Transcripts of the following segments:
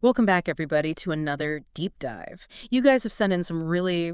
Welcome back, everybody, to another deep dive. You guys have sent in some really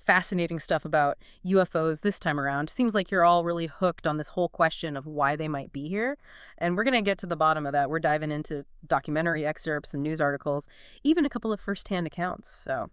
fascinating stuff about UFOs this time around. Seems like you're all really hooked on this whole question of why they might be here. And we're going to get to the bottom of that. We're diving into documentary excerpts, some news articles, even a couple of firsthand accounts. So,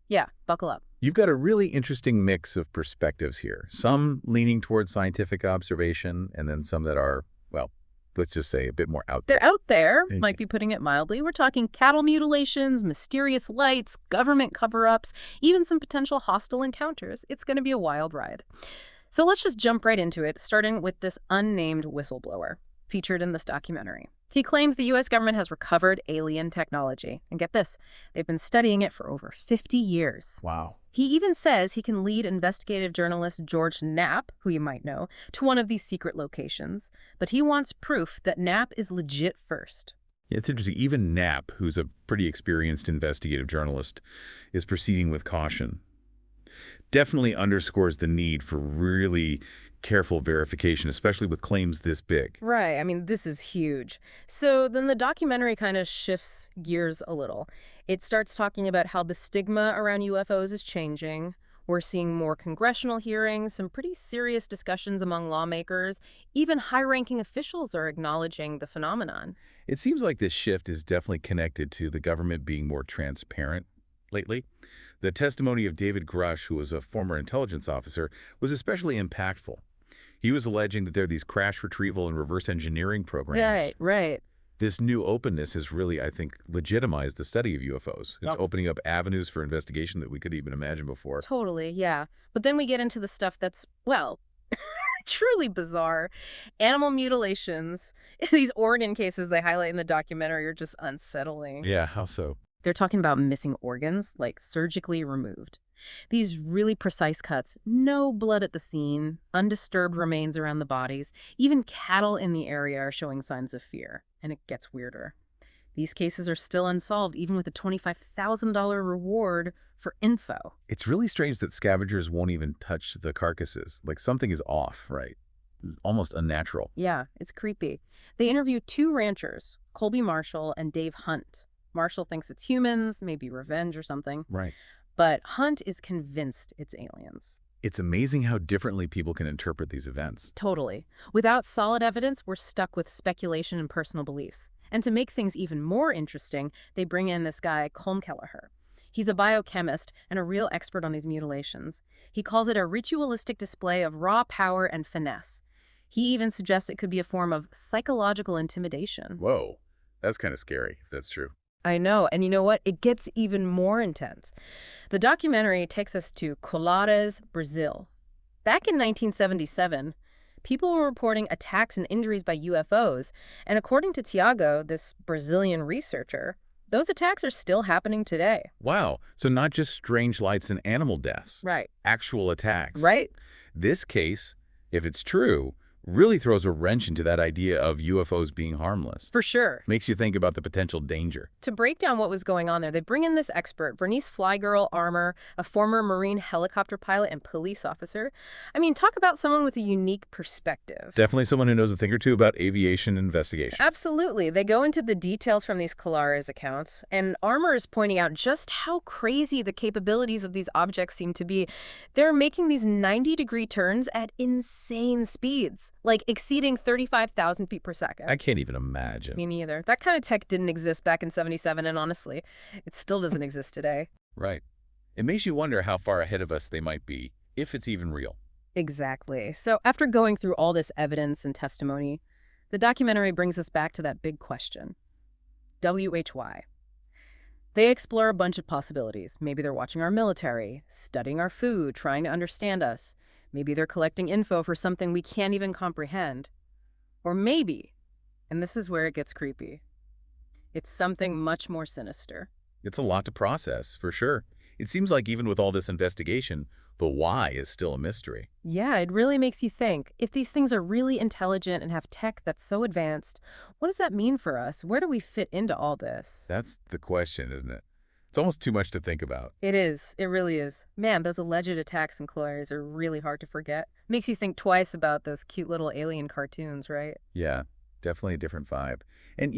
yeah, buckle up. You've got a really interesting mix of perspectives here, some leaning towards scientific observation, and then some that are, well, let's just say a bit more out there. They're out there, might Okay. be putting it mildly. We're talking cattle mutilations, mysterious lights, government cover-ups, even some potential hostile encounters. It's going to be a wild ride. So let's just jump right into it, starting with this unnamed whistleblower featured in this documentary. He claims the U.S. government has recovered alien technology. And get this, they've been studying it for over 50 years. Wow. He even says he can lead investigative journalist George Knapp, who you might know, to one of these secret locations. But he wants proof that Knapp is legit first. Yeah, it's interesting. Even Knapp, who's a pretty experienced investigative journalist, is proceeding with caution. Definitely underscores the need for really careful verification, especially with claims this big. Right. I mean, this is huge. So then the documentary kind of shifts gears a little. It starts talking about how the stigma around UFOs is changing. We're seeing more congressional hearings, some pretty serious discussions among lawmakers. Even high-ranking officials are acknowledging the phenomenon. It seems like this shift is definitely connected to the government being more transparent lately. The testimony of David Grush, who was a former intelligence officer, was especially impactful. He was alleging that there are these crash retrieval and reverse engineering programs. Right, right. This new openness has really, I think, legitimized the study of UFOs. It's Yep. opening up avenues for investigation that we could even imagine before. Totally, yeah. But then we get into the stuff that's, well, truly bizarre. Animal mutilations. These organ cases they highlight in the documentary are just unsettling. Yeah, how so? They're talking about missing organs, like surgically removed. These really precise cuts, no blood at the scene, undisturbed remains around the bodies. Even cattle in the area are showing signs of fear. And it gets weirder. These cases are still unsolved, even with a $25,000 reward for info. It's really strange that scavengers won't even touch the carcasses. Like something is off, right? Almost unnatural. Yeah, it's creepy. They interview two ranchers, Colby Marshall and Dave Hunt. Marshall thinks it's humans, maybe revenge or something, Right. but Hunt is convinced it's aliens. It's amazing how differently people can interpret these events. Totally. Without solid evidence, we're stuck with speculation and personal beliefs. And to make things even more interesting, they bring in this guy, Colm Kelleher. He's a biochemist and a real expert on these mutilations. He calls it a ritualistic display of raw power and finesse. He even suggests it could be a form of psychological intimidation. Whoa. That's kind of scary, if that's true. I know, and you know what? It gets even more intense. The documentary takes us to Colares, Brazil. Back in 1977, people were reporting attacks and injuries by UFOs, and according to Tiago, this Brazilian researcher, those attacks are still happening today. Wow. So not just strange lights and animal deaths, Right. actual attacks. Right? This case, if it's true, really throws a wrench into that idea of UFOs being harmless. For sure. Makes you think about the potential danger. To break down what was going on there, they bring in this expert, Bernice Flygirl Armour, a former Marine helicopter pilot and police officer. I mean, talk about someone with a unique perspective. Definitely someone who knows a thing or two about aviation investigation. Absolutely. They go into the details from these Colares accounts, and Armour is pointing out just how crazy the capabilities of these objects seem to be. They're making these 90-degree turns at insane speeds, like exceeding 35,000 feet per second. I can't even imagine. Me neither. That kind of tech didn't exist back in 77, and honestly, it still doesn't exist today. Right. It makes you wonder how far ahead of us they might be, if it's even real. Exactly. So after going through all this evidence and testimony, the documentary brings us back to that big question. WHY. They explore a bunch of possibilities. Maybe they're watching our military, studying our food, trying to understand us. Maybe they're collecting info for something we can't even comprehend. Or maybe, and this is where it gets creepy, it's something much more sinister. It's a lot to process, for sure. It seems like even with all this investigation, the why is still a mystery. Yeah, it really makes you think. If these things are really intelligent and have tech that's so advanced, what does that mean for us? Where do we fit into all this? That's the question, isn't it? It's almost too much to think about. It is. It really is. Man, those alleged attacks and Colares are really hard to forget. Makes you think twice about those cute little alien cartoons, right? Yeah, definitely a different vibe. And,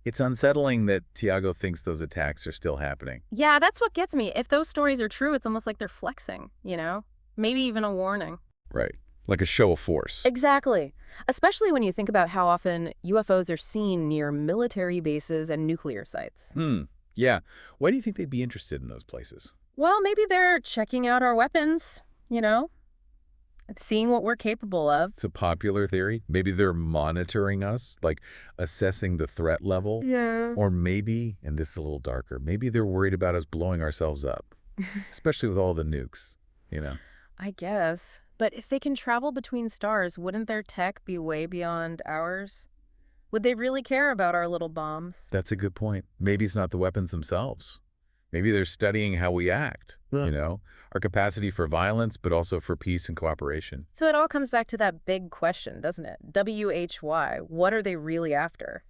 It's unsettling that Tiago thinks those attacks are still happening. Yeah, that's what gets me. If those stories are true, it's almost like they're flexing, you know? Maybe even a warning. Right. Like a show of force. Exactly. Especially when you think about how often UFOs are seen near military bases and nuclear sites. Yeah. Why do you think they'd be interested in those places? Well, maybe they're checking out our weapons, you know? Seeing what we're capable of. It's a popular theory. Maybe they're monitoring us, like assessing the threat level. Yeah. Or maybe, and this is a little darker, maybe they're worried about us blowing ourselves up, especially with all the nukes, you know? I guess. But if they can travel between stars, wouldn't their tech be way beyond ours? Would they really care about our little bombs? That's a good point. Maybe it's not the weapons themselves. Maybe they're studying how we act, you know, our capacity for violence, but also for peace and cooperation. So it all comes back to that big question, doesn't it? WHY, what are they really after?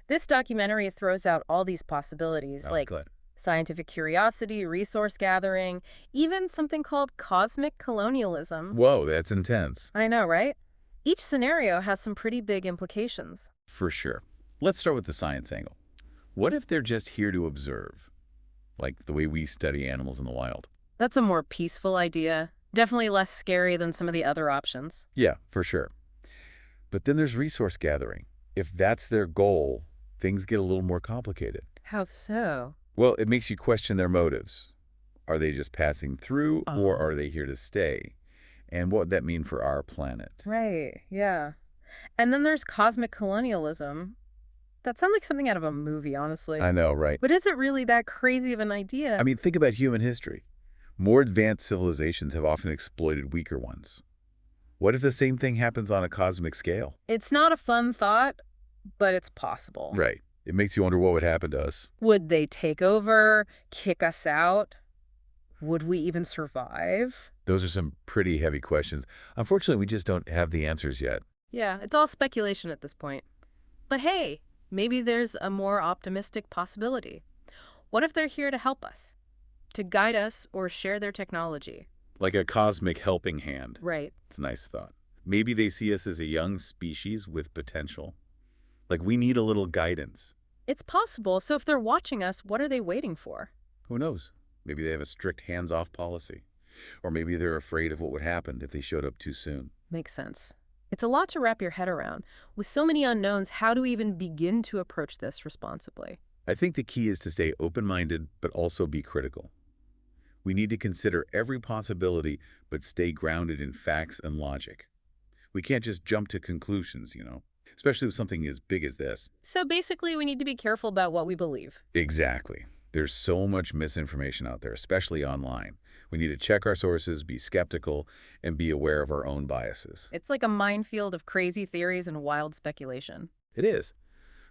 This documentary throws out all these possibilities, like Good. scientific curiosity, resource gathering, even something called cosmic colonialism. Whoa, that's intense. I know, right? Each scenario has some pretty big implications. For sure. Let's start with the science angle. What if they're just here to observe? Like the way we study animals in the wild. That's a more peaceful idea. Definitely less scary than some of the other options. Yeah, for sure. But then there's resource gathering. If that's their goal, things get a little more complicated. How so? Well, it makes you question their motives. Are they just passing through, or are they here to stay? And what would that mean for our planet? Right, yeah. And then there's cosmic colonialism. That sounds like something out of a movie, honestly. I know, right? But is it really that crazy of an idea? I mean, think about human history. More advanced civilizations have often exploited weaker ones. What if the same thing happens on a cosmic scale? It's not a fun thought, but it's possible. Right. It makes you wonder what would happen to us. Would they take over, kick us out? Would we even survive? Those are some pretty heavy questions. Unfortunately, we just don't have the answers yet. Yeah, it's all speculation at this point. But hey, maybe there's a more optimistic possibility. What if they're here to help us? To guide us or share their technology? Like a cosmic helping hand. Right. It's a nice thought. Maybe they see us as a young species with potential. Like we need a little guidance. It's possible. So if they're watching us, what are they waiting for? Who knows? Maybe they have a strict hands-off policy. Or maybe they're afraid of what would happen if they showed up too soon. Makes sense. It's a lot to wrap your head around. With so many unknowns, how do we even begin to approach this responsibly? I think the key is to stay open-minded, but also be critical. We need to consider every possibility, but stay grounded in facts and logic. We can't just jump to conclusions, you know, especially with something as big as this. So basically, we need to be careful about what we believe. Exactly. There's so much misinformation out there, especially online. We need to check our sources, be skeptical, and be aware of our own biases. It's like a minefield of crazy theories and wild speculation. It is.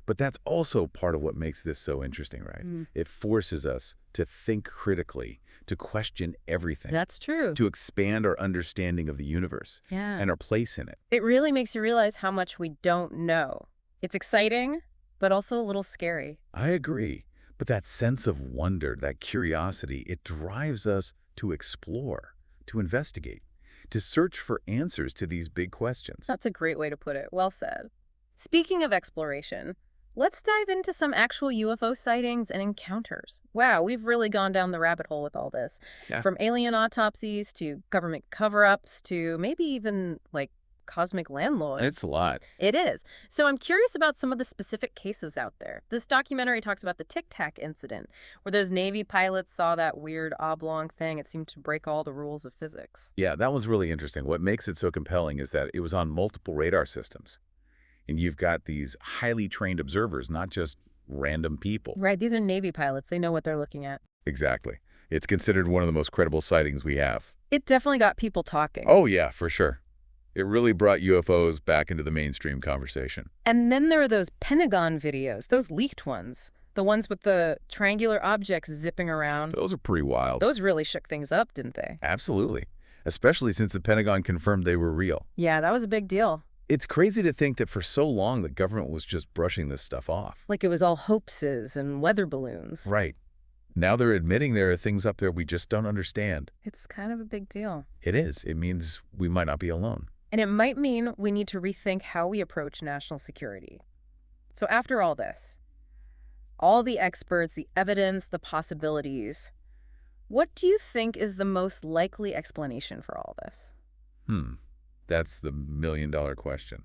But that's also part of what makes this so interesting, right? It forces us to think critically, to question everything. That's true. To expand our understanding of the universe Yeah. and our place in it. It really makes you realize how much we don't know. It's exciting, but also a little scary. I agree. But that sense of wonder, that curiosity, it drives us to explore, to investigate, to search for answers to these big questions. That's a great way to put it. Well said. Speaking of exploration, let's dive into some actual UFO sightings and encounters. Wow, we've really gone down the rabbit hole with all this. Yeah. From alien autopsies to government cover-ups to maybe even, like, cosmic landlords. It's a lot. It is. So I'm curious about some of the specific cases out there. This documentary talks about the Tic Tac incident, where those Navy pilots saw that weird oblong thing. It seemed to break all the rules of physics. Yeah, that one's really interesting. What makes it so compelling is that it was on multiple radar systems. And you've got these highly trained observers, not just random people. Right, these are Navy pilots. They know what they're looking at. Exactly. It's considered one of the most credible sightings we have. It definitely got people talking. Oh, yeah, for sure. It really brought UFOs back into the mainstream conversation. And then there are those Pentagon videos, those leaked ones. The ones with the triangular objects zipping around. Those are pretty wild. Those really shook things up, didn't they? Absolutely. Especially since the Pentagon confirmed they were real. Yeah, that was a big deal. It's crazy to think that for so long the government was just brushing this stuff off. Like it was all hoaxes and weather balloons. Right. Now they're admitting there are things up there we just don't understand. It's kind of a big deal. It is. It means we might not be alone. And it might mean we need to rethink how we approach national security. So after all this, All the experts, the evidence, the possibilities. What do you think is the most likely explanation for all this? Hmm, that's the million-dollar question.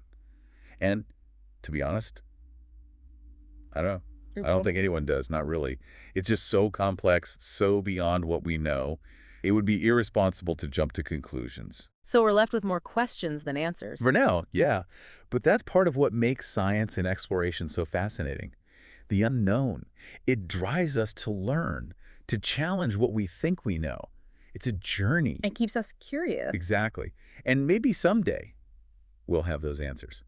And to be honest, I don't know. I don't think anyone does, not really. It's just so complex, so beyond what we know. It would be irresponsible to jump to conclusions. So we're left with more questions than answers. For now, yeah. But that's part of what makes science and exploration so fascinating. The unknown. It drives us to learn, to challenge what we think we know. It's a journey. It keeps us curious. Exactly. And maybe someday we'll have those answers.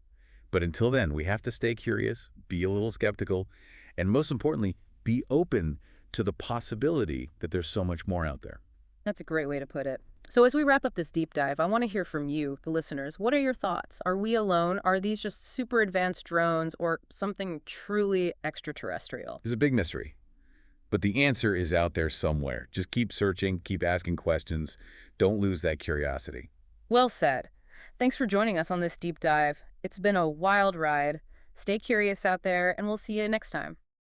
But until then, we have to stay curious, be a little skeptical, and most importantly, be open to the possibility that there's so much more out there. That's a great way to put it. So as we wrap up this deep dive, I want to hear from you, the listeners. What are your thoughts? Are we alone? Are these just super advanced drones or something truly extraterrestrial? It's a big mystery, but the answer is out there somewhere. Just keep searching, keep asking questions. Don't lose that curiosity. Well said. Thanks for joining us on this deep dive. It's been a wild ride. Stay curious out there, and we'll see you next time.